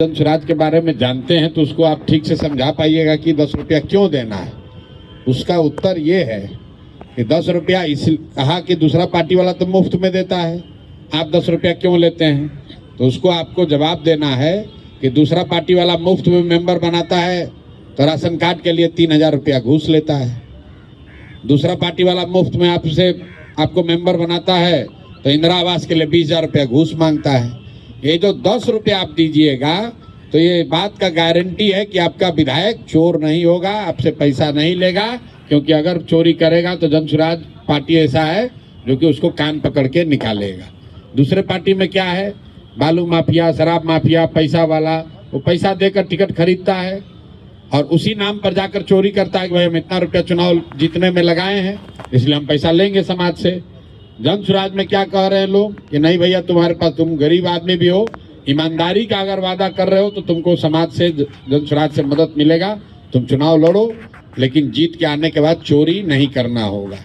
जन स्वराज के बारे में जानते हैं तो उसको आप ठीक से समझा पाइएगा कि 10 रुपया क्यों देना है। उसका उत्तर ये है कि 10 रुपया इस कहा कि दूसरा पार्टी वाला तो मुफ्त में देता है, आप 10 रुपया क्यों लेते हैं। तो उसको आपको जवाब देना है कि दूसरा पार्टी वाला मुफ्त में मेंबर बनाता है तो राशन कार्ड के लिए 3000 रुपया घूस लेता है। दूसरा पार्टी वाला मुफ्त में आपको मेंबर बनाता है तो इंदिरा आवास के लिए 20,000 रुपया घूस मांगता है। ये जो 10 रुपया आप दीजिएगा तो ये बात का गारंटी है कि आपका विधायक चोर नहीं होगा, आपसे पैसा नहीं लेगा, क्योंकि अगर चोरी करेगा तो जन स्वराज पार्टी ऐसा है जो कि उसको कान पकड़ के निकालेगा। दूसरे पार्टी में क्या है, बालू माफिया, शराब माफिया, पैसा वाला, वो पैसा देकर टिकट खरीदता है और उसी नाम पर जाकर चोरी करता है कि भाई हम इतना रुपया चुनाव जीतने में लगाए हैं इसलिए हम पैसा लेंगे समाज से। जन स्वराज में क्या कह रहे हैं लोग कि नहीं भैया, तुम्हारे पास, तुम गरीब आदमी भी हो, ईमानदारी का अगर वादा कर रहे हो तो तुमको समाज से, जन स्वराज से मदद मिलेगा, तुम चुनाव लड़ो, लेकिन जीत के आने के बाद चोरी नहीं करना होगा।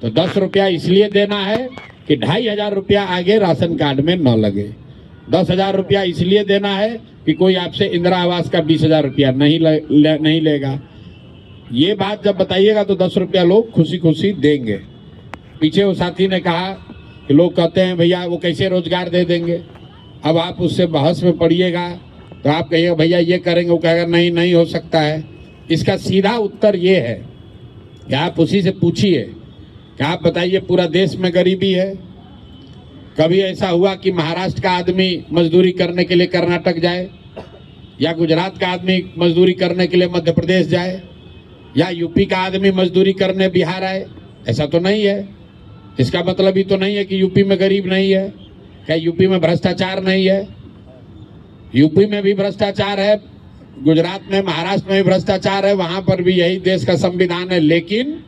तो 10 रुपया इसलिए देना है कि 2500 रुपया आगे राशन कार्ड में न लगे। 10,000 रुपया इसलिए देना है कि कोई आपसे इंदिरा आवास का 20,000 रुपया नहीं लेगा। ये बात जब बताइएगा तो 10 रुपया लोग खुशी खुशी देंगे। पीछे वो साथी ने कहा कि लोग कहते हैं भैया वो कैसे रोजगार दे देंगे। अब आप उससे बहस में पड़िएगा तो आप कहिएगा भैया ये करेंगे, वो कहेगा नहीं नहीं हो सकता है। इसका सीधा उत्तर ये है कि आप उसी से पूछिए कि आप बताइए पूरा देश में गरीबी है, कभी ऐसा हुआ कि महाराष्ट्र का आदमी मजदूरी करने के लिए कर्नाटक जाए, या गुजरात का आदमी मजदूरी करने के लिए मध्य प्रदेश जाए, या यूपी का आदमी मजदूरी करने बिहार आए? ऐसा तो नहीं है। इसका मतलब ही तो नहीं है कि यूपी में गरीब नहीं है। क्या यूपी में भ्रष्टाचार नहीं है? यूपी में भी भ्रष्टाचार है, गुजरात में, महाराष्ट्र में भी भ्रष्टाचार है, वहां पर भी यही देश का संविधान है। लेकिन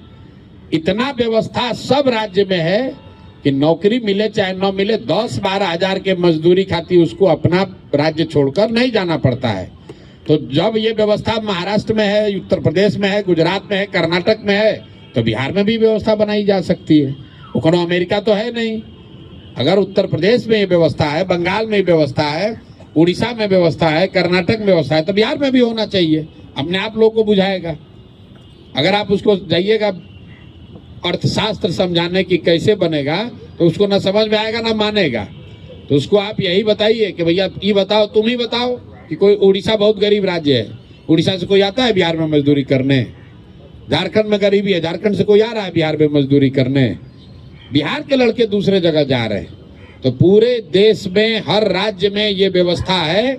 इतना व्यवस्था सब राज्य में है कि नौकरी मिले चाहे न मिले, 10-12 हजार के मजदूरी खाती उसको अपना राज्य छोड़कर नहीं जाना पड़ता है। तो जब ये व्यवस्था महाराष्ट्र में है, उत्तर प्रदेश में है, गुजरात में है, कर्नाटक में है, तो बिहार में भी व्यवस्था बनाई जा सकती है। वो कोनो अमेरिका तो है नहीं। अगर उत्तर प्रदेश में ये व्यवस्था है, बंगाल में व्यवस्था है, उड़ीसा में व्यवस्था है, कर्नाटक में व्यवस्था है, तो बिहार में भी होना चाहिए। अपने आप लोगों को बुझाएगा। अगर आप उसको जाइएगा अर्थशास्त्र समझाने की कैसे बनेगा तो उसको ना समझ में आएगा ना मानेगा। तो उसको आप यही बताइए कि भैया ये बताओ, तुम ही बताओ कि कोई, उड़ीसा बहुत गरीब राज्य है, उड़ीसा से कोई आता है बिहार में मजदूरी करने? झारखंड में गरीबी है, झारखंड से कोई आ रहा है बिहार में मजदूरी करने? बिहार के लड़के दूसरे जगह जा रहे हैं। तो पूरे देश में हर राज्य में ये व्यवस्था है